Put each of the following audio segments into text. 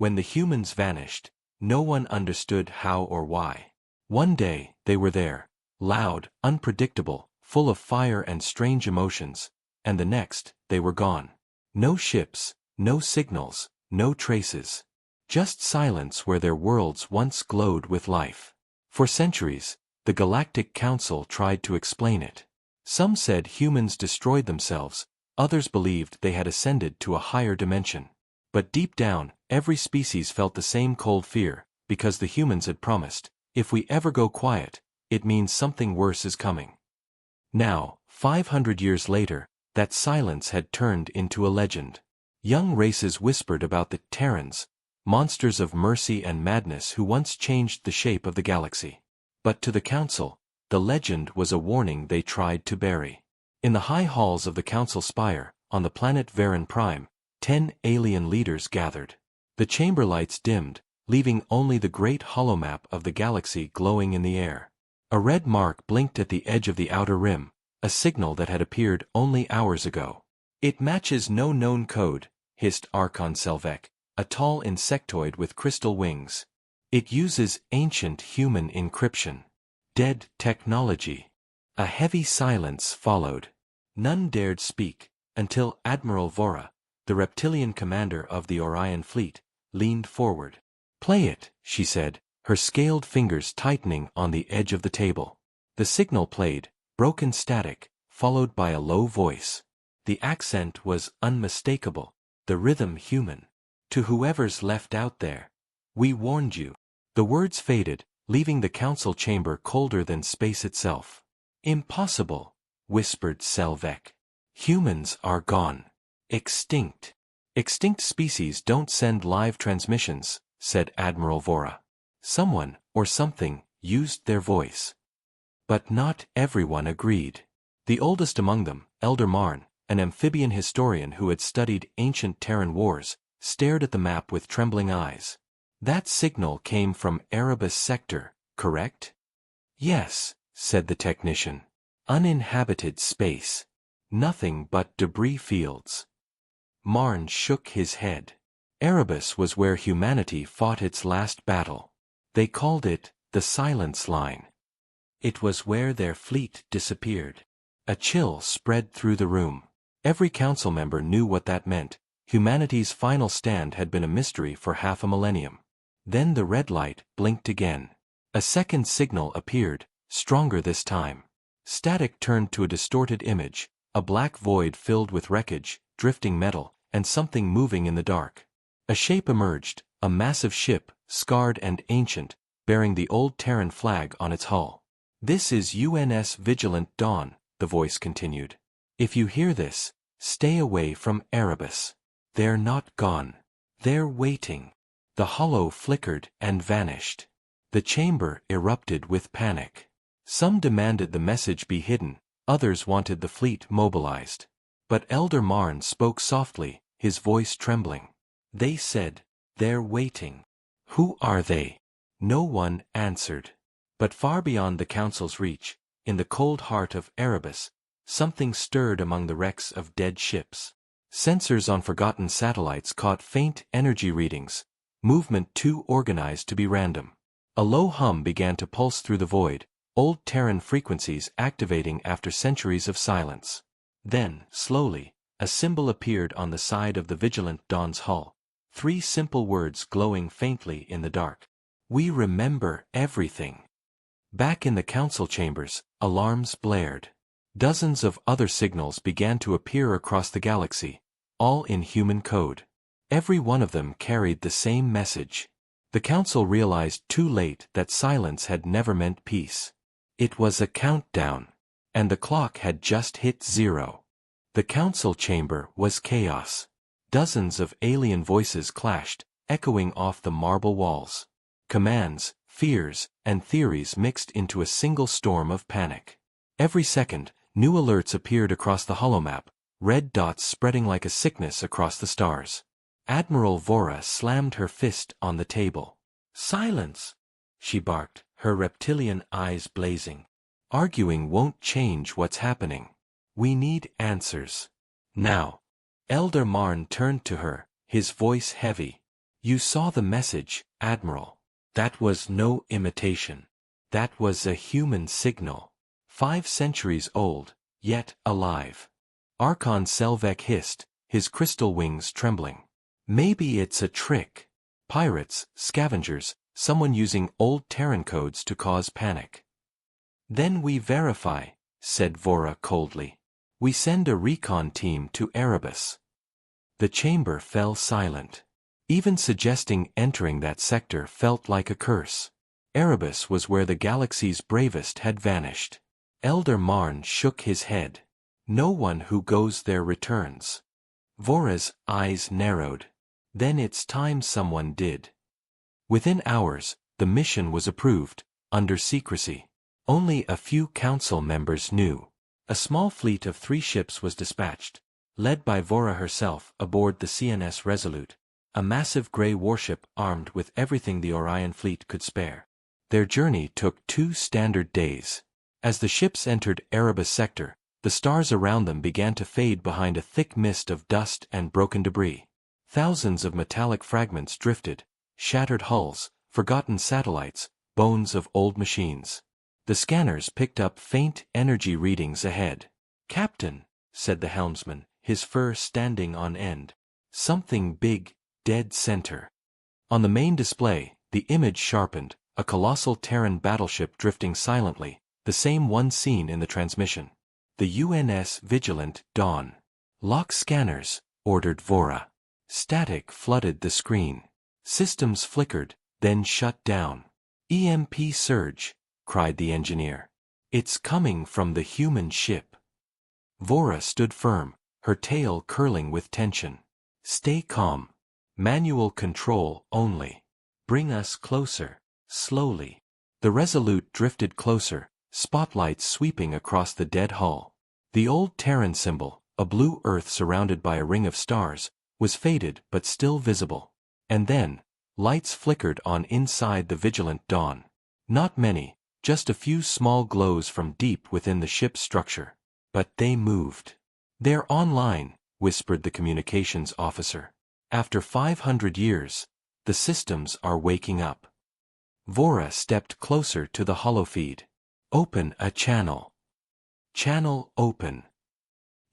When the humans vanished, no one understood how or why. One day, they were there, loud, unpredictable, full of fire and strange emotions, and the next, they were gone. No ships, no signals, no traces. Just silence where their worlds once glowed with life. For centuries, the Galactic Council tried to explain it. Some said humans destroyed themselves, others believed they had ascended to a higher dimension. But deep down, every species felt the same cold fear, because the humans had promised, if we ever go quiet, it means something worse is coming. Now, 500 years later, that silence had turned into a legend. Young races whispered about the Terrans, monsters of mercy and madness who once changed the shape of the galaxy. But to the Council, the legend was a warning they tried to bury. In the high halls of the Council Spire, on the planet Varan Prime, 10 alien leaders gathered. The chamber lights dimmed, leaving only the great holomap of the galaxy glowing in the air. A red mark blinked at the edge of the outer rim, a signal that had appeared only hours ago. It matches no known code, hissed Archon Selvek, a tall insectoid with crystal wings. It uses ancient human encryption. Dead technology. A heavy silence followed. None dared speak, until Admiral Vora, the reptilian commander of the Orion fleet, leaned forward. "Play it," she said, her scaled fingers tightening on the edge of the table. The signal played, broken static, followed by a low voice. The accent was unmistakable, the rhythm human. "To whoever's left out there, we warned you." The words faded, leaving the council chamber colder than space itself. "Impossible," whispered Selvek. "Humans are gone. Extinct." "Extinct species don't send live transmissions," said Admiral Vora. Someone, or something, used their voice. But not everyone agreed. The oldest among them, Elder Marn, an amphibian historian who had studied ancient Terran wars, stared at the map with trembling eyes. "That signal came from Erebus Sector, correct?" "Yes," said the technician. "Uninhabited space. Nothing but debris fields." Marn shook his head. Erebus was where humanity fought its last battle. They called it the Silence Line. It was where their fleet disappeared. A chill spread through the room. Every council member knew what that meant. Humanity's final stand had been a mystery for half a millennium. Then the red light blinked again. A second signal appeared, stronger this time. Static turned to a distorted image, a black void filled with wreckage, drifting metal, and something moving in the dark. A shape emerged, a massive ship, scarred and ancient, bearing the old Terran flag on its hull. "This is UNS Vigilant Dawn," the voice continued. "If you hear this, stay away from Erebus. They're not gone. They're waiting." The hollow flickered and vanished. The chamber erupted with panic. Some demanded the message be hidden, others wanted the fleet mobilized. But Elder Marn spoke softly, his voice trembling. "They said, they're waiting." "Who are they?" No one answered. But far beyond the council's reach, in the cold heart of Erebus, something stirred among the wrecks of dead ships. Sensors on forgotten satellites caught faint energy readings, movement too organized to be random. A low hum began to pulse through the void, old Terran frequencies activating after centuries of silence. Then, slowly, a symbol appeared on the side of the Vigilant Dawn's hull. 3 simple words glowing faintly in the dark. "We remember everything." Back in the council chambers, alarms blared. Dozens of other signals began to appear across the galaxy, all in human code. Every one of them carried the same message. The council realized too late that silence had never meant peace. It was a countdown, and the clock had just hit 0. The council chamber was chaos. Dozens of alien voices clashed, echoing off the marble walls. Commands, fears, and theories mixed into a single storm of panic. Every second, new alerts appeared across the holomap, red dots spreading like a sickness across the stars. Admiral Vora slammed her fist on the table. "Silence!" she barked, her reptilian eyes blazing. "Arguing won't change what's happening. We need answers. Now." Elder Marn turned to her, his voice heavy. You saw the message, Admiral. That was no imitation. That was a human signal. 5 centuries old, yet alive. Archon Selvek hissed, his crystal wings trembling. Maybe it's a trick. Pirates, scavengers, someone using old Terran codes to cause panic. Then we verify, said Vora coldly. We send a recon team to Erebus. The chamber fell silent. Even suggesting entering that sector felt like a curse. Erebus was where the galaxy's bravest had vanished. Elder Marn shook his head. No one who goes there returns. Vora's eyes narrowed. Then it's time someone did. Within hours, the mission was approved, under secrecy. Only a few council members knew. A small fleet of 3 ships was dispatched, led by Vora herself aboard the CNS Resolute, a massive gray warship armed with everything the Orion fleet could spare. Their journey took 2 standard days. As the ships entered Erebus sector, the stars around them began to fade behind a thick mist of dust and broken debris. Thousands of metallic fragments drifted, shattered hulls, forgotten satellites, bones of old machines. The scanners picked up faint energy readings ahead. "Captain," said the helmsman, his fur standing on end. "Something big, dead center." On the main display, the image sharpened, a colossal Terran battleship drifting silently, the same one seen in the transmission. The UNS Vigilant Dawn. "Lock scanners," ordered Vora. Static flooded the screen. Systems flickered, then shut down. "EMP surge," cried the engineer. "It's coming from the human ship." Vora stood firm, her tail curling with tension. "Stay calm. Manual control only. Bring us closer." Slowly. The Resolute drifted closer, spotlights sweeping across the dead hull. The old Terran symbol, a blue Earth surrounded by a ring of stars, was faded but still visible. And then, lights flickered on inside the Vigilant Dawn. Not many, just a few small glows from deep within the ship's structure. But they moved. "They're online," whispered the communications officer. "After 500 years, the systems are waking up." Vora stepped closer to the holofeed. "Open a channel." Channel open.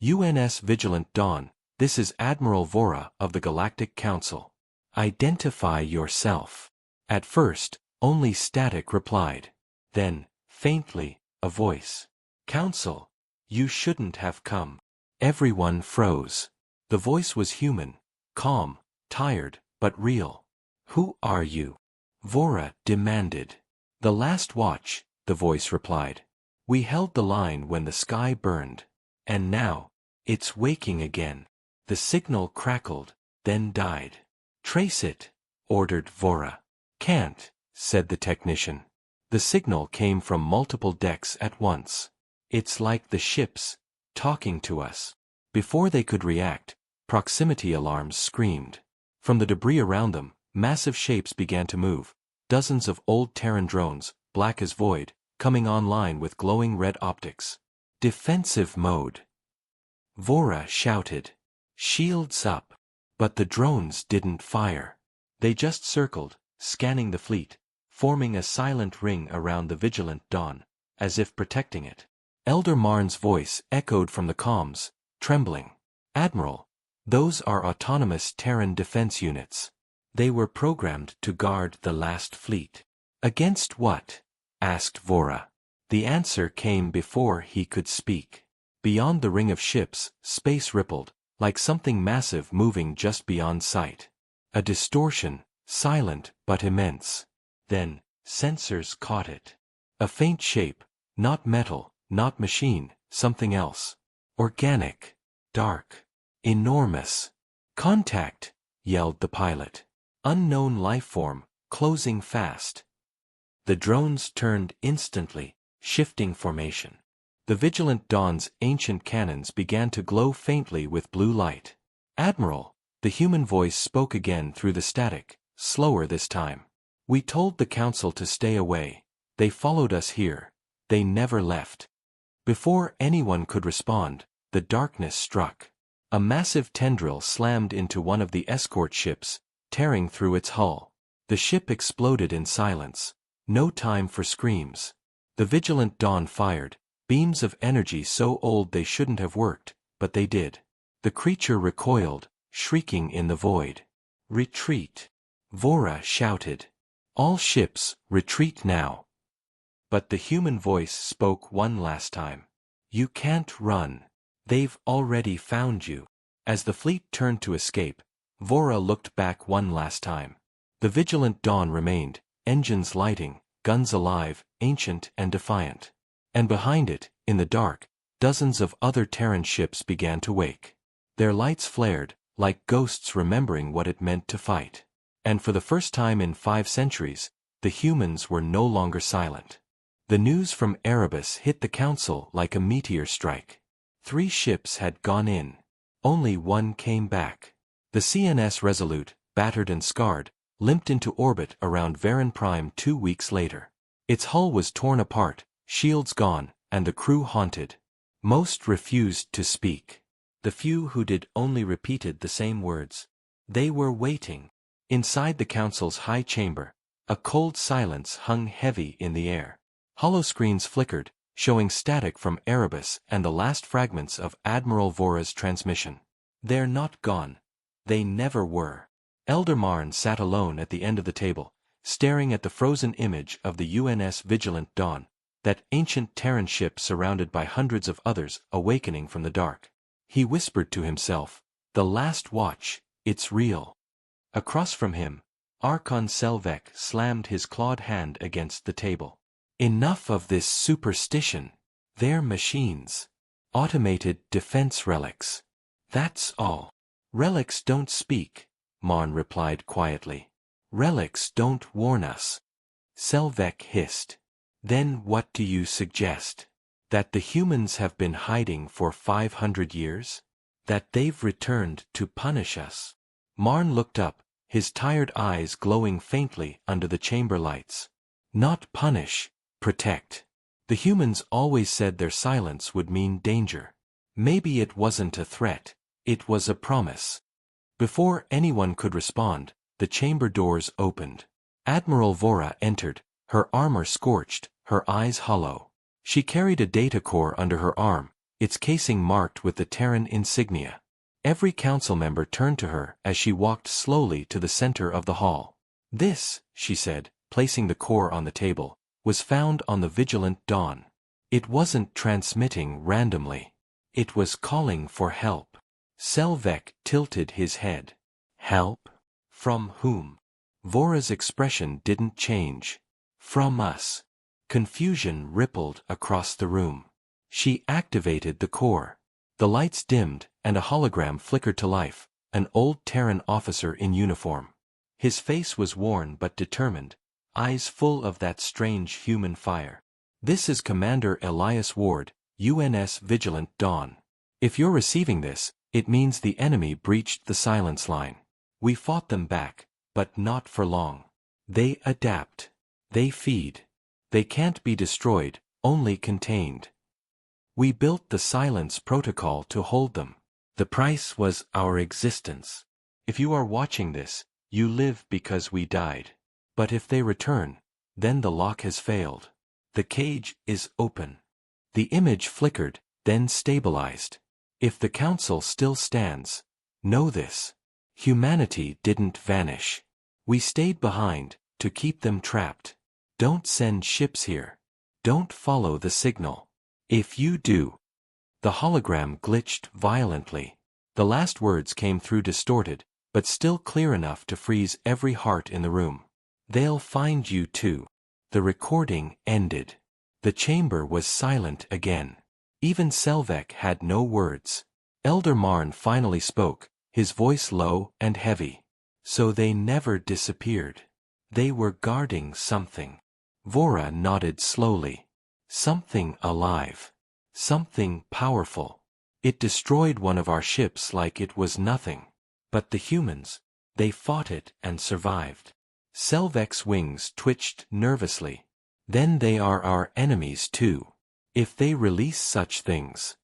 UNS Vigilant Dawn, this is Admiral Vora of the Galactic Council. Identify yourself. At first, only static replied. Then, faintly, a voice. "Council, you shouldn't have come." Everyone froze. The voice was human, calm, tired, but real. "Who are you?" Vora demanded. "The last watch," the voice replied. "We held the line when the sky burned. And now, it's waking again." The signal crackled, then died. "Trace it," ordered Vora. "Can't," said the technician. The signal came from multiple decks at once. "It's like the ships, talking to us." Before they could react, proximity alarms screamed. From the debris around them, massive shapes began to move. Dozens of old Terran drones, black as void, coming online with glowing red optics. "Defensive mode." Vora shouted. "Shields up." But the drones didn't fire. They just circled, scanning the fleet, forming a silent ring around the Vigilant Dawn, as if protecting it. Elder Marn's voice echoed from the comms, trembling. "Admiral, those are autonomous Terran defense units. They were programmed to guard the last fleet." "Against what?" asked Vora. The answer came before he could speak. Beyond the ring of ships, space rippled, like something massive moving just beyond sight. A distortion, silent but immense. Then, sensors caught it. A faint shape, not metal, not machine, something else. Organic. Dark. Enormous. "Contact!" yelled the pilot. Unknown life form, closing fast. The drones turned instantly, shifting formation. The Vigilant Dawn's ancient cannons began to glow faintly with blue light. "Admiral," the human voice spoke again through the static, slower this time. "We told the council to stay away. They followed us here. They never left." Before anyone could respond, the darkness struck. A massive tendril slammed into one of the escort ships, tearing through its hull. The ship exploded in silence. No time for screams. The vigilant Dawn fired, beams of energy so old they shouldn't have worked, but they did. The creature recoiled, shrieking in the void. Retreat! Vora shouted. All ships, retreat now. But the human voice spoke one last time. You can't run. They've already found you. As the fleet turned to escape, Vora looked back one last time. The vigilant Dawn remained, engines lighting, guns alive, ancient and defiant. And behind it, in the dark, dozens of other Terran ships began to wake. Their lights flared, like ghosts remembering what it meant to fight. And for the first time in 5 centuries, the humans were no longer silent. The news from Erebus hit the Council like a meteor strike. 3 ships had gone in. Only one came back. The CNS Resolute, battered and scarred, limped into orbit around Varan Prime 2 weeks later. Its hull was torn apart, shields gone, and the crew haunted. Most refused to speak. The few who did only repeated the same words. They were waiting. Inside the Council's high chamber, a cold silence hung heavy in the air. Holoscreens flickered, showing static from Erebus and the last fragments of Admiral Vora's transmission. They're not gone. They never were. Elder Marn sat alone at the end of the table, staring at the frozen image of the UNS Vigilant Dawn, that ancient Terran ship surrounded by hundreds of others awakening from the dark. He whispered to himself, "The last watch, it's real." Across from him, Archon Selvek slammed his clawed hand against the table. Enough of this superstition. They're machines. Automated defense relics. That's all. Relics don't speak, Marn replied quietly. Relics don't warn us. Selvek hissed. Then what do you suggest? That the humans have been hiding for 500 years? That they've returned to punish us? Marn looked up, his tired eyes glowing faintly under the chamber lights. Not punish, protect. The humans always said their silence would mean danger. Maybe it wasn't a threat, it was a promise. Before anyone could respond, the chamber doors opened. Admiral Vora entered, her armor scorched, her eyes hollow. She carried a data core under her arm, its casing marked with the Terran insignia. Every council member turned to her as she walked slowly to the center of the hall. This, she said, placing the core on the table, was found on the Vigilant Dawn. It wasn't transmitting randomly. It was calling for help. Selvek tilted his head. Help? From whom? Vora's expression didn't change. From us. Confusion rippled across the room. She activated the core. The lights dimmed, and a hologram flickered to life, an old Terran officer in uniform. His face was worn but determined, eyes full of that strange human fire. This is Commander Elias Ward, UNS Vigilant Dawn. If you're receiving this, it means the enemy breached the silence line. We fought them back, but not for long. They adapt. They feed. They can't be destroyed, only contained. We built the silence protocol to hold them. The price was our existence. If you are watching this, you live because we died. But if they return, then the lock has failed. The cage is open. The image flickered, then stabilized. If the Council still stands, know this. Humanity didn't vanish. We stayed behind, to keep them trapped. Don't send ships here. Don't follow the signal. If you do. The hologram glitched violently. The last words came through distorted, but still clear enough to freeze every heart in the room. They'll find you too. The recording ended. The chamber was silent again. Even Selvek had no words. Elder Marn finally spoke, his voice low and heavy. So they never disappeared. They were guarding something. Vora nodded slowly. Something alive. Something powerful. It destroyed one of our ships like it was nothing. But the humans, they fought it and survived. Selvek's wings twitched nervously. Then they are our enemies too. If they release such things.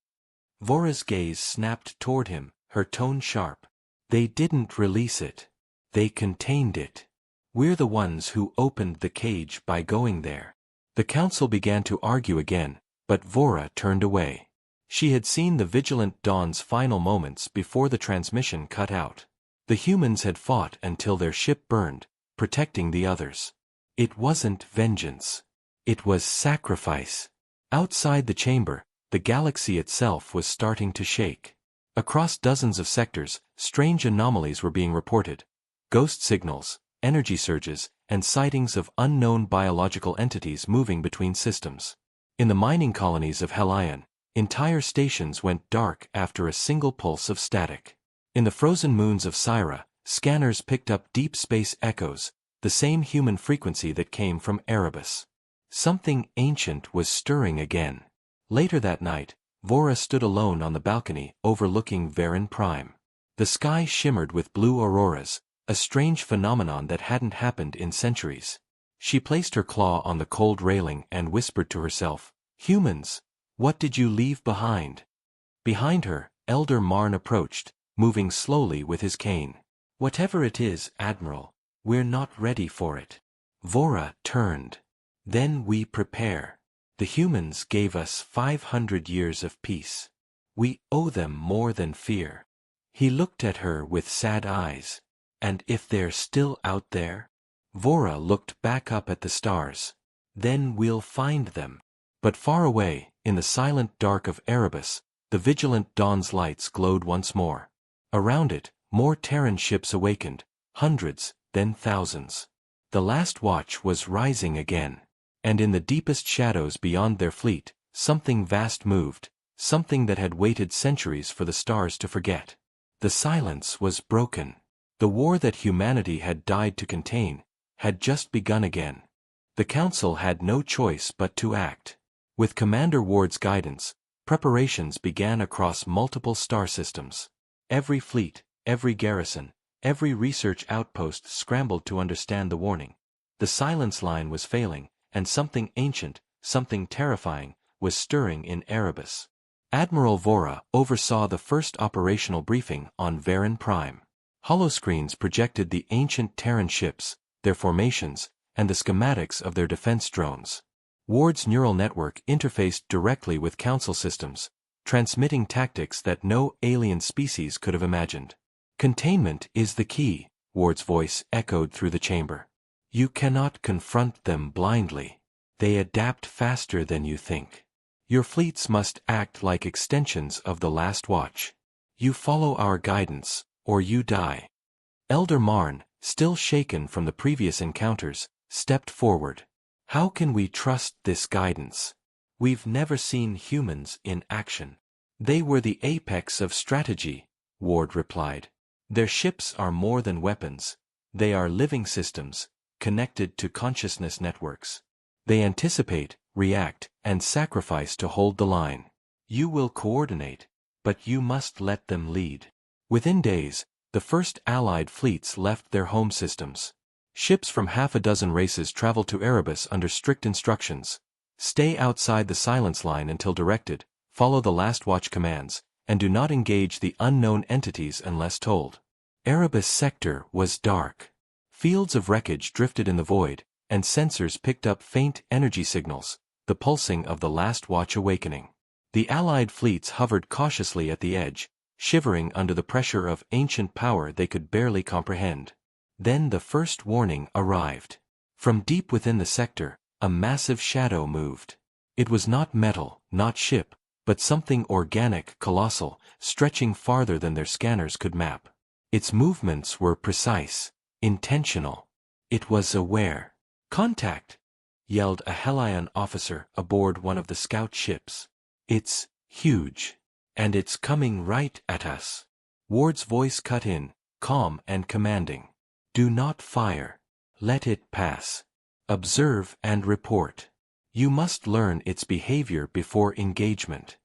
Vora's gaze snapped toward him, her tone sharp. They didn't release it. They contained it. We're the ones who opened the cage by going there. The council began to argue again, but Vora turned away. She had seen the Vigilant Dawn's final moments before the transmission cut out. The humans had fought until their ship burned, protecting the others. It wasn't vengeance. It was sacrifice. Outside the chamber, the galaxy itself was starting to shake. Across dozens of sectors, strange anomalies were being reported. Ghost signals, energy surges, and sightings of unknown biological entities moving between systems. In the mining colonies of Helion, entire stations went dark after a single pulse of static. In the frozen moons of Syra, scanners picked up deep space echoes, the same human frequency that came from Erebus. Something ancient was stirring again. Later that night, Vora stood alone on the balcony overlooking Varen Prime. The sky shimmered with blue auroras, a strange phenomenon that hadn't happened in centuries. She placed her claw on the cold railing and whispered to herself, "Humans, what did you leave behind?" Behind her, Elder Marn approached, moving slowly with his cane. "Whatever it is, Admiral, we're not ready for it." Vora turned. "Then we prepare. The humans gave us 500 years of peace. We owe them more than fear." He looked at her with sad eyes. "And if they're still out there?" Vora looked back up at the stars. "Then we'll find them." But far away, in the silent dark of Erebus, the Vigilant Dawn's lights glowed once more. Around it, more Terran ships awakened, hundreds, then thousands. The last watch was rising again. And in the deepest shadows beyond their fleet, something vast moved, something that had waited centuries for the stars to forget. The silence was broken. The war that humanity had died to contain had just begun again. The Council had no choice but to act. With Commander Ward's guidance, preparations began across multiple star systems. Every fleet, every garrison, every research outpost scrambled to understand the warning. The silence line was failing, and something ancient, something terrifying, was stirring in Erebus. Admiral Vora oversaw the first operational briefing on Varen Prime. Holoscreens projected the ancient Terran ships, their formations, and the schematics of their defense drones. Ward's neural network interfaced directly with Council systems, transmitting tactics that no alien species could have imagined. "Containment is the key," Ward's voice echoed through the chamber. "You cannot confront them blindly. They adapt faster than you think. Your fleets must act like extensions of the last watch. You follow our guidance, or you die." Elder Marn, still shaken from the previous encounters, stepped forward. "How can we trust this guidance? We've never seen humans in action." "They were the apex of strategy," Ward replied. "Their ships are more than weapons. They are living systems, connected to consciousness networks. They anticipate, react, and sacrifice to hold the line. You will coordinate, but you must let them lead." Within days, the first Allied fleets left their home systems. Ships from half a dozen races traveled to Erebus under strict instructions. Stay outside the silence line until directed, follow the last watch commands, and do not engage the unknown entities unless told. Erebus sector was dark. Fields of wreckage drifted in the void, and sensors picked up faint energy signals, the pulsing of the last watch awakening. The Allied fleets hovered cautiously at the edge, shivering under the pressure of ancient power they could barely comprehend. Then the first warning arrived. From deep within the sector, a massive shadow moved. It was not metal, not ship, but something organic, colossal, stretching farther than their scanners could map. Its movements were precise, intentional. It was aware. "Contact!" yelled a Helion officer aboard one of the scout ships. "It's huge. And it's coming right at us." Ward's voice cut in, calm and commanding. "Do not fire. Let it pass. Observe and report. You must learn its behavior before engagement."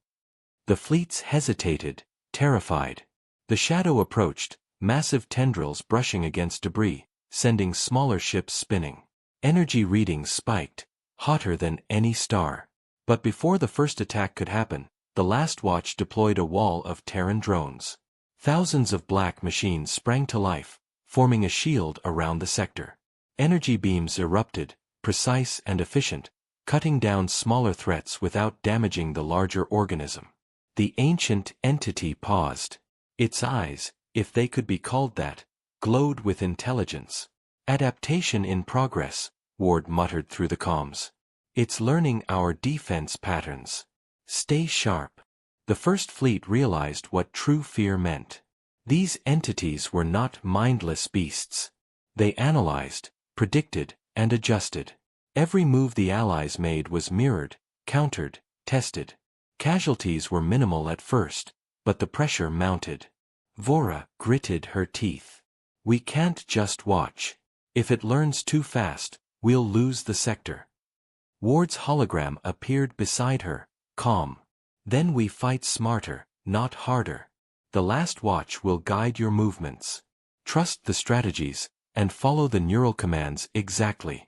The fleets hesitated, terrified. The shadow approached, massive tendrils brushing against debris, sending smaller ships spinning. Energy readings spiked, hotter than any star. But before the first attack could happen, the last watch deployed a wall of Terran drones. Thousands of black machines sprang to life, forming a shield around the sector. Energy beams erupted, precise and efficient, cutting down smaller threats without damaging the larger organism. The ancient entity paused. Its eyes, if they could be called that, glowed with intelligence. "Adaptation in progress," Ward muttered through the comms. "It's learning our defense patterns. Stay sharp." The First Fleet realized what true fear meant. These entities were not mindless beasts. They analyzed, predicted, and adjusted. Every move the Allies made was mirrored, countered, tested. Casualties were minimal at first, but the pressure mounted. Vora gritted her teeth. "We can't just watch. If it learns too fast, we'll lose the sector." Ward's hologram appeared beside her, calm. "Then we fight smarter, not harder. The last watch will guide your movements. Trust the strategies, and follow the neural commands exactly."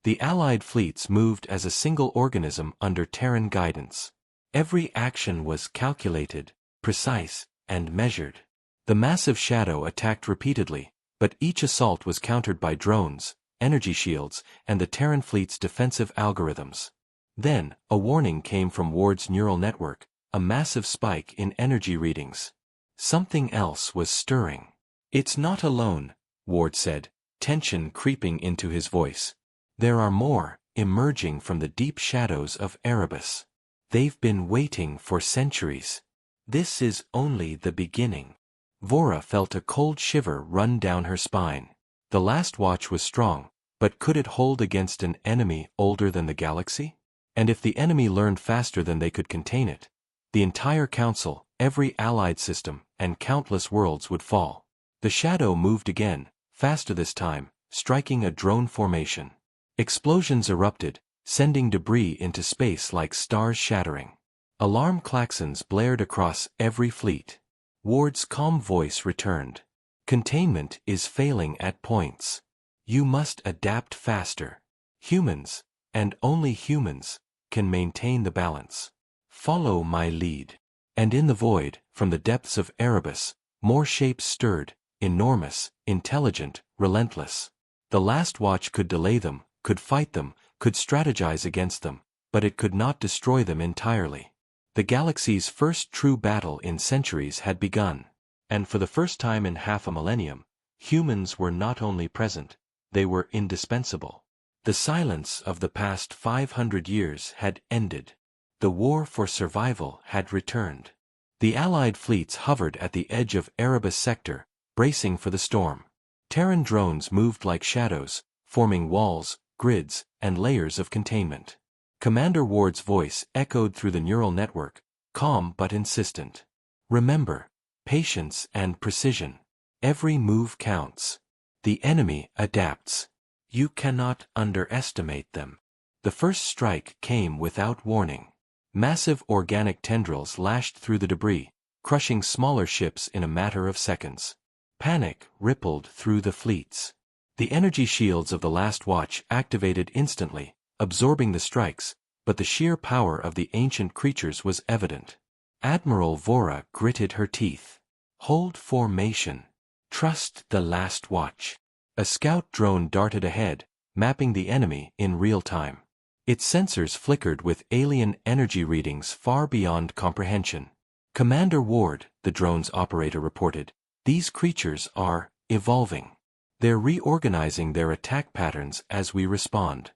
The Allied fleets moved as a single organism under Terran guidance. Every action was calculated, precise, and measured. The massive shadow attacked repeatedly, but each assault was countered by drones, energy shields, and the Terran fleet's defensive algorithms. Then, a warning came from Ward's neural network, a massive spike in energy readings. Something else was stirring. "It's not alone," Ward said, tension creeping into his voice. "There are more, emerging from the deep shadows of Erebus. They've been waiting for centuries. This is only the beginning." Vora felt a cold shiver run down her spine. The last watch was strong, but could it hold against an enemy older than the galaxy? And if the enemy learned faster than they could contain it, the entire council, every allied system, and countless worlds would fall. The shadow moved again, faster this time, striking a drone formation. Explosions erupted, sending debris into space like stars shattering. Alarm klaxons blared across every fleet. Ward's calm voice returned. "Containment is failing at points. You must adapt faster. Humans, and only humans, can maintain the balance. Follow my lead." And in the void, from the depths of Erebus, more shapes stirred, enormous, intelligent, relentless. The last watch could delay them, could fight them, could strategize against them, but it could not destroy them entirely. The galaxy's first true battle in centuries had begun. And for the first time in half a millennium, humans were not only present, they were indispensable. The silence of the past 500 years had ended. The war for survival had returned. The Allied fleets hovered at the edge of Erebus sector, bracing for the storm. Terran drones moved like shadows, forming walls, grids, and layers of containment. Commander Ward's voice echoed through the neural network, calm but insistent. "Remember, patience and precision. Every move counts. The enemy adapts. You cannot underestimate them." The first strike came without warning. Massive organic tendrils lashed through the debris, crushing smaller ships in a matter of seconds. Panic rippled through the fleets. The energy shields of the last watch activated instantly, absorbing the strikes, but the sheer power of the ancient creatures was evident. Admiral Vora gritted her teeth. "Hold formation. Trust the last watch." A scout drone darted ahead, mapping the enemy in real time. Its sensors flickered with alien energy readings far beyond comprehension. "Commander Ward," the drone's operator reported, "these creatures are evolving. They're reorganizing their attack patterns as we respond."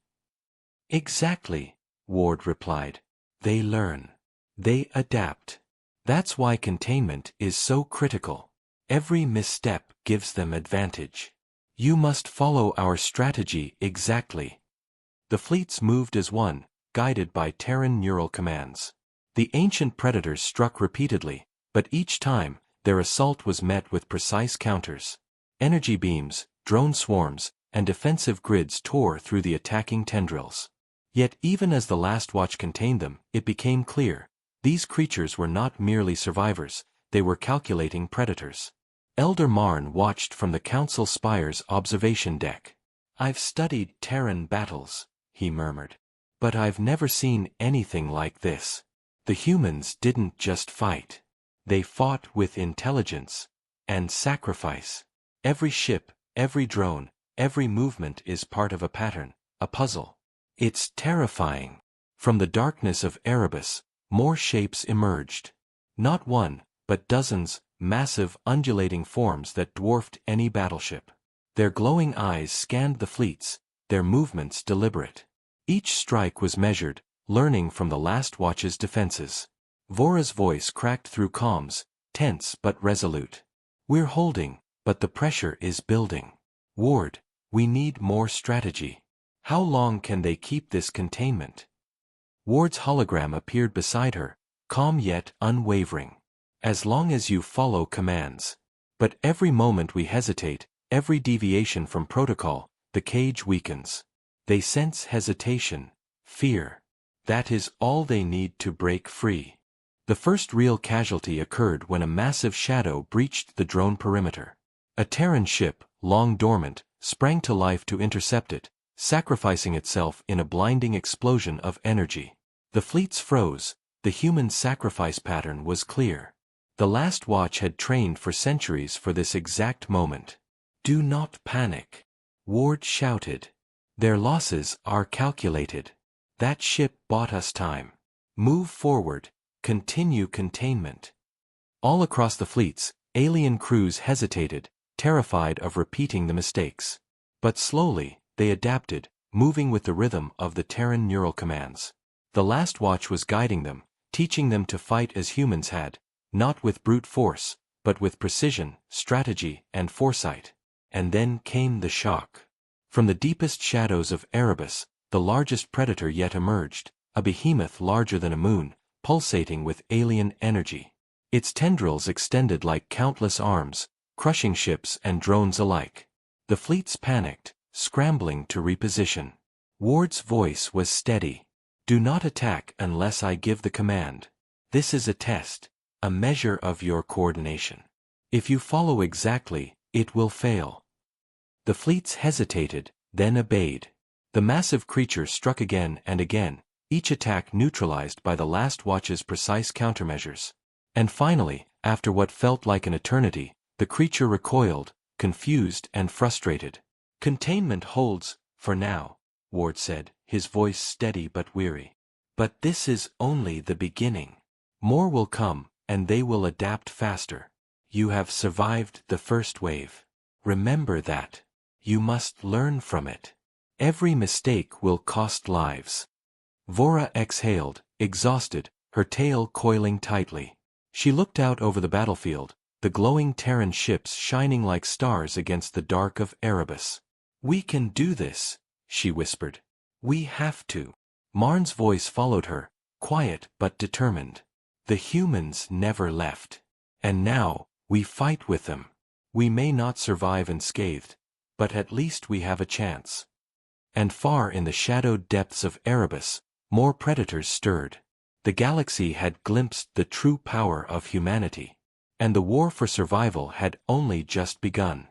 "Exactly," Ward replied. "They learn. They adapt. That's why containment is so critical. Every misstep gives them advantage. You must follow our strategy exactly." The fleets moved as one, guided by Terran neural commands. The ancient predators struck repeatedly, but each time, their assault was met with precise counters. Energy beams, drone swarms, and defensive grids tore through the attacking tendrils. Yet even as the last watch contained them, it became clear. These creatures were not merely survivors, they were calculating predators. Elder Marn watched from the Council Spire's observation deck. "I've studied Terran battles," he murmured. "But I've never seen anything like this. The humans didn't just fight. They fought with intelligence and sacrifice. Every ship, every drone, every movement is part of a pattern, a puzzle. It's terrifying. From the darkness of Erebus, more shapes emerged. Not one, but dozens, massive undulating forms that dwarfed any battleship. Their glowing eyes scanned the fleets, their movements deliberate. Each strike was measured, learning from the last watch's defenses. Vora's voice cracked through comms, tense but resolute. We're holding, but the pressure is building. Ward, we need more strategy. How long can they keep this containment? Ward's hologram appeared beside her, calm yet unwavering. As long as you follow commands. But every moment we hesitate, every deviation from protocol, the cage weakens. They sense hesitation, fear. That is all they need to break free. The first real casualty occurred when a massive shadow breached the drone perimeter. A Terran ship, long dormant, sprang to life to intercept it, sacrificing itself in a blinding explosion of energy. The fleets froze, the human sacrifice pattern was clear. The last watch had trained for centuries for this exact moment. Do not panic. Ward shouted. Their losses are calculated. That ship bought us time. Move forward, continue containment. All across the fleets, alien crews hesitated, terrified of repeating the mistakes. But slowly, they adapted, moving with the rhythm of the Terran neural commands. The last watch was guiding them, teaching them to fight as humans had, not with brute force, but with precision, strategy, and foresight. And then came the shock. From the deepest shadows of Erebus, the largest predator yet emerged, a behemoth larger than a moon, pulsating with alien energy. Its tendrils extended like countless arms, crushing ships and drones alike. The fleets panicked, scrambling to reposition. Ward's voice was steady. Do not attack unless I give the command. This is a test, a measure of your coordination. If you follow exactly, it will fail. The fleets hesitated, then obeyed. The massive creature struck again and again, each attack neutralized by the last watch's precise countermeasures. And finally, after what felt like an eternity, the creature recoiled, confused and frustrated. Containment holds, for now, Ward said, his voice steady but weary. But this is only the beginning. More will come, and they will adapt faster. You have survived the first wave. Remember that. You must learn from it. Every mistake will cost lives. Vora exhaled, exhausted, her tail coiling tightly. She looked out over the battlefield, the glowing Terran ships shining like stars against the dark of Erebus. We can do this, she whispered. We have to. Marn's voice followed her, quiet but determined. The humans never left. And now, we fight with them. We may not survive unscathed, but at least we have a chance. And far in the shadowed depths of Erebus, more predators stirred. The galaxy had glimpsed the true power of humanity. And the war for survival had only just begun.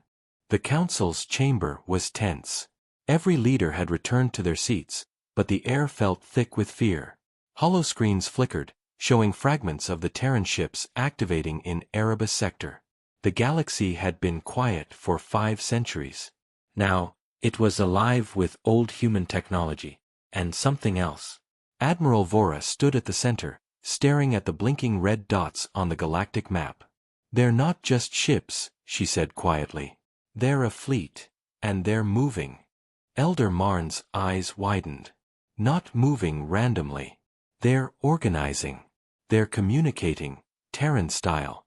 The council's chamber was tense. Every leader had returned to their seats, but the air felt thick with fear. Holoscreens flickered, showing fragments of the Terran ships activating in Erebus sector. The galaxy had been quiet for 5 centuries. Now, it was alive with old human technology, and something else. Admiral Vora stood at the center, staring at the blinking red dots on the galactic map. They're not just ships, she said quietly. They're a fleet, and they're moving. Elder Marn's eyes widened. Not moving randomly. They're organizing. They're communicating, Terran style.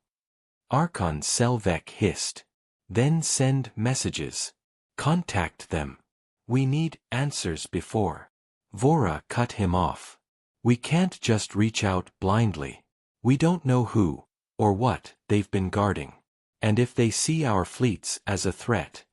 Archon Selvek hissed. Then send messages. Contact them. We need answers before. Vora cut him off. We can't just reach out blindly. We don't know who, or what, they've been guarding. And if they see our fleets as a threat.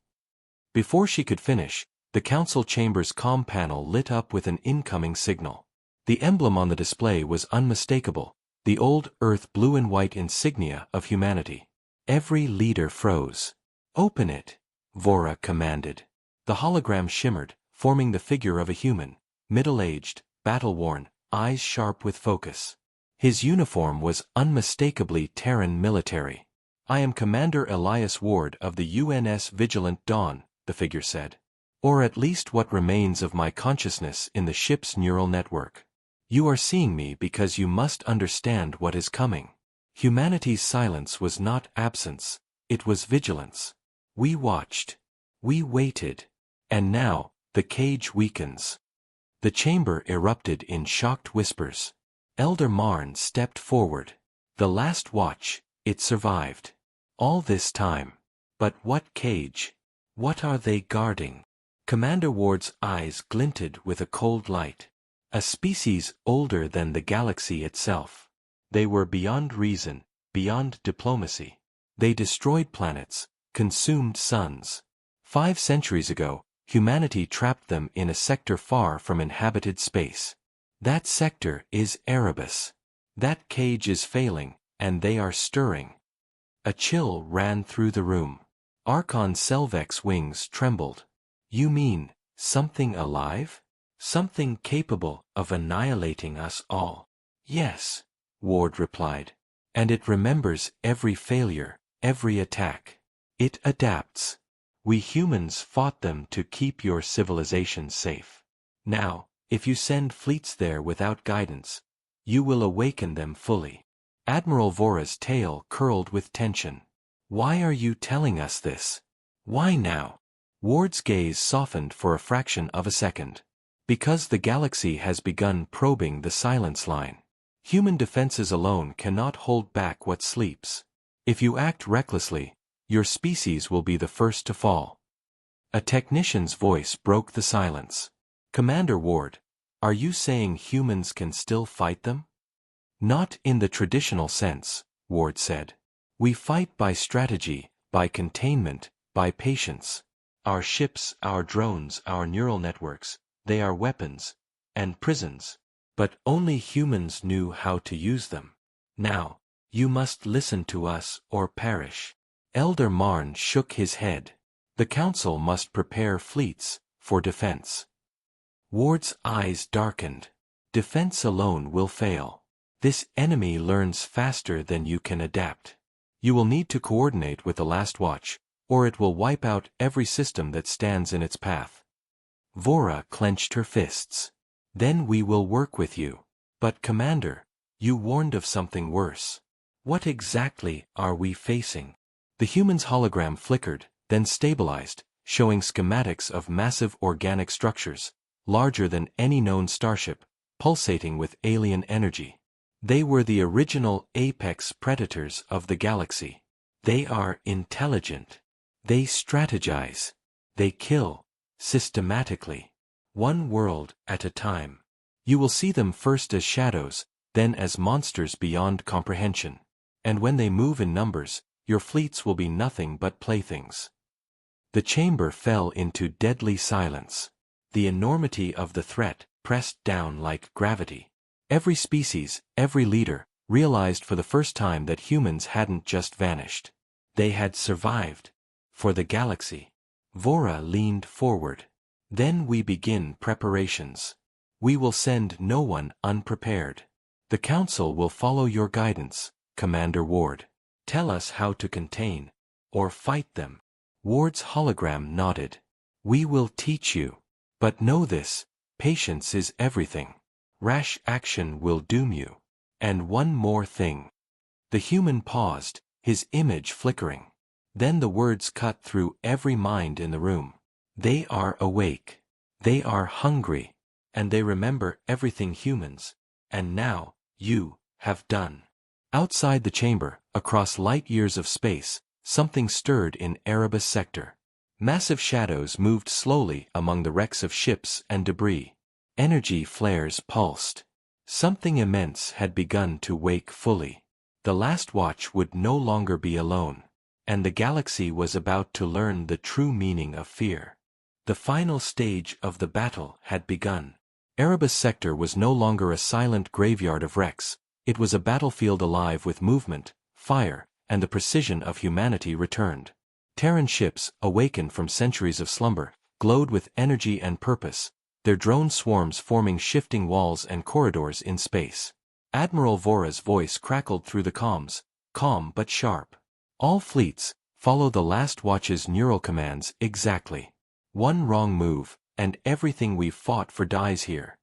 Before she could finish, the council chamber's comm panel lit up with an incoming signal. The emblem on the display was unmistakable, the old Earth blue and white insignia of humanity. Every leader froze. Open it, Vora commanded. The hologram shimmered, forming the figure of a human, middle-aged, battle-worn, eyes sharp with focus. His uniform was unmistakably Terran military. I am Commander Elias Ward of the UNS Vigilant Dawn, the figure said. Or at least what remains of my consciousness in the ship's neural network. You are seeing me because you must understand what is coming. Humanity's silence was not absence, it was vigilance. We watched. We waited. And now, the cage weakens. The chamber erupted in shocked whispers. Elder Marn stepped forward. The last watch, it survived. All this time. But what cage? What are they guarding? Commander Ward's eyes glinted with a cold light. A species older than the galaxy itself. They were beyond reason, beyond diplomacy. They destroyed planets, consumed suns. 5 centuries ago, humanity trapped them in a sector far from inhabited space. That sector is Erebus. That cage is failing, and they are stirring. A chill ran through the room. Archon Selvek's wings trembled. You mean, something alive? Something capable of annihilating us all? Yes, Ward replied. And it remembers every failure, every attack. It adapts. We humans fought them to keep your civilization safe. Now, if you send fleets there without guidance, you will awaken them fully. Admiral Vora's tail curled with tension. Why are you telling us this? Why now? Ward's gaze softened for a fraction of a second. Because the galaxy has begun probing the silence line. Human defenses alone cannot hold back what sleeps. If you act recklessly, your species will be the first to fall. A technician's voice broke the silence. Commander Ward, are you saying humans can still fight them? Not in the traditional sense, Ward said. We fight by strategy, by containment, by patience. Our ships, our drones, our neural networks, they are weapons, and prisons. But only humans knew how to use them. Now, you must listen to us or perish. Elder Marn shook his head. The Council must prepare fleets for defense. Ward's eyes darkened. Defense alone will fail. This enemy learns faster than you can adapt. You will need to coordinate with the Last Watch, or it will wipe out every system that stands in its path. Vora clenched her fists. Then we will work with you. But Commander, you warned of something worse. What exactly are we facing? The human's hologram flickered, then stabilized, showing schematics of massive organic structures, larger than any known starship, pulsating with alien energy. They were the original apex predators of the galaxy. They are intelligent. They strategize. They kill, systematically. One world at a time. You will see them first as shadows, then as monsters beyond comprehension. And when they move in numbers, your fleets will be nothing but playthings. The chamber fell into deadly silence. The enormity of the threat pressed down like gravity. Every species, every leader, realized for the first time that humans hadn't just vanished. They had survived. For the galaxy. Vora leaned forward. Then we begin preparations. We will send no one unprepared. The Council will follow your guidance, Commander Ward. Tell us how to contain, or fight them. Ward's hologram nodded. We will teach you. But know this, patience is everything. Rash action will doom you. And one more thing. The human paused, his image flickering. Then the words cut through every mind in the room. They are awake. They are hungry. And they remember everything humans, and now, you, have done. Outside the chamber, across light years of space, something stirred in Erebus sector. Massive shadows moved slowly among the wrecks of ships and debris. Energy flares pulsed. Something immense had begun to wake fully. The Last Watch would no longer be alone. And the galaxy was about to learn the true meaning of fear. The final stage of the battle had begun. Erebus sector was no longer a silent graveyard of wrecks. It was a battlefield alive with movement, fire, and the precision of humanity returned. Terran ships, awakened from centuries of slumber, glowed with energy and purpose, their drone swarms forming shifting walls and corridors in space. Admiral Vora's voice crackled through the comms, calm but sharp. All fleets, follow the last watch's neural commands exactly. One wrong move, and everything we've fought for dies here.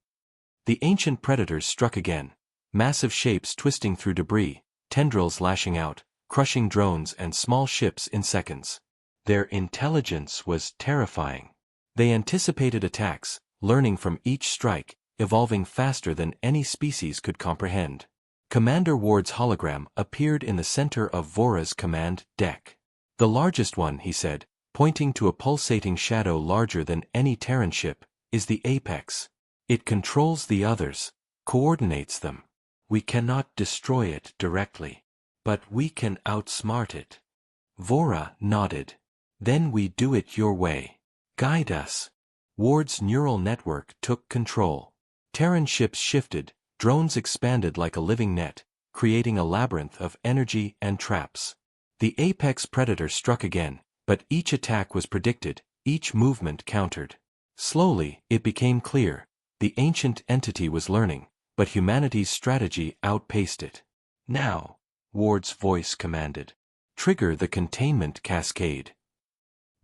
The ancient predators struck again, massive shapes twisting through debris, tendrils lashing out, crushing drones and small ships in seconds. Their intelligence was terrifying. They anticipated attacks, learning from each strike, evolving faster than any species could comprehend. Commander Ward's hologram appeared in the center of Vora's command deck. The largest one, he said, pointing to a pulsating shadow larger than any Terran ship, is the apex. It controls the others, coordinates them. We cannot destroy it directly, but we can outsmart it. Vora nodded. Then we do it your way. Guide us. Ward's neural network took control. Terran ships shifted, drones expanded like a living net, creating a labyrinth of energy and traps. The apex predator struck again, but each attack was predicted, each movement countered. Slowly, it became clear. The ancient entity was learning, but humanity's strategy outpaced it. Now, Ward's voice commanded. Trigger the containment cascade.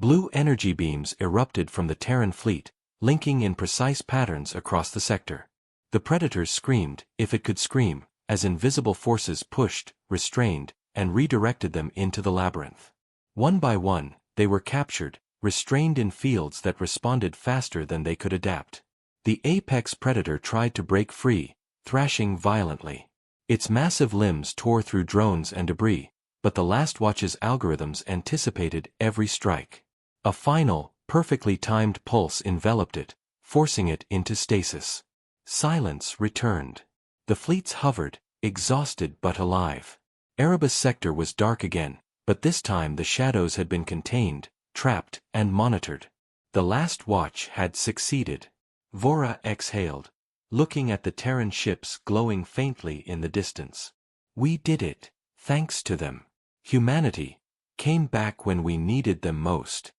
Blue energy beams erupted from the Terran fleet, linking in precise patterns across the sector. The predators screamed, if it could scream, as invisible forces pushed, restrained, and redirected them into the labyrinth. One by one, they were captured, restrained in fields that responded faster than they could adapt. The apex predator tried to break free, thrashing violently. Its massive limbs tore through drones and debris, but the last watch's algorithms anticipated every strike. A final, perfectly timed pulse enveloped it, forcing it into stasis. Silence returned. The fleets hovered, exhausted but alive. Erebus sector was dark again, but this time the shadows had been contained, trapped, and monitored. The last watch had succeeded. Vora exhaled, looking at the Terran ships glowing faintly in the distance. We did it, thanks to them. Humanity came back when we needed them most.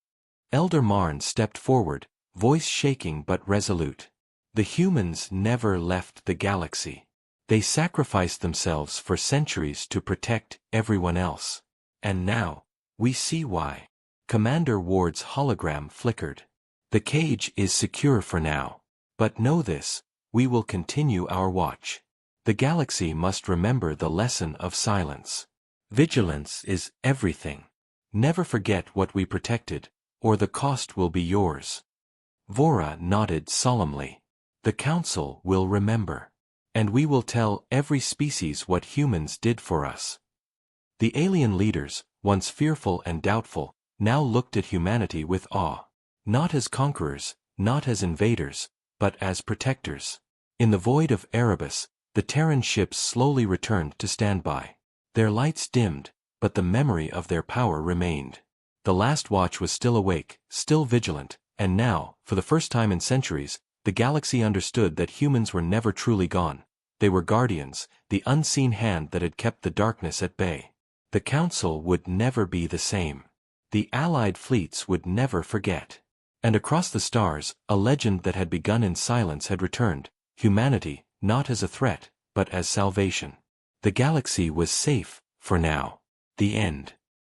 Elder Marn stepped forward, voice shaking but resolute. The humans never left the galaxy. They sacrificed themselves for centuries to protect everyone else. And now, we see why. Commander Ward's hologram flickered. The cage is secure for now. But know this, we will continue our watch. The galaxy must remember the lesson of silence. Vigilance is everything. Never forget what we protected, or the cost will be yours. Vora nodded solemnly. The Council will remember. And we will tell every species what humans did for us. The alien leaders, once fearful and doubtful, now looked at humanity with awe. Not as conquerors, not as invaders, but as protectors. In the void of Erebus, the Terran ships slowly returned to standby. Their lights dimmed, but the memory of their power remained. The last watch was still awake, still vigilant, and now, for the first time in centuries, the galaxy understood that humans were never truly gone. They were guardians, the unseen hand that had kept the darkness at bay. The Council would never be the same. The Allied fleets would never forget. And across the stars, a legend that had begun in silence had returned, humanity, not as a threat, but as salvation. The galaxy was safe, for now. The end.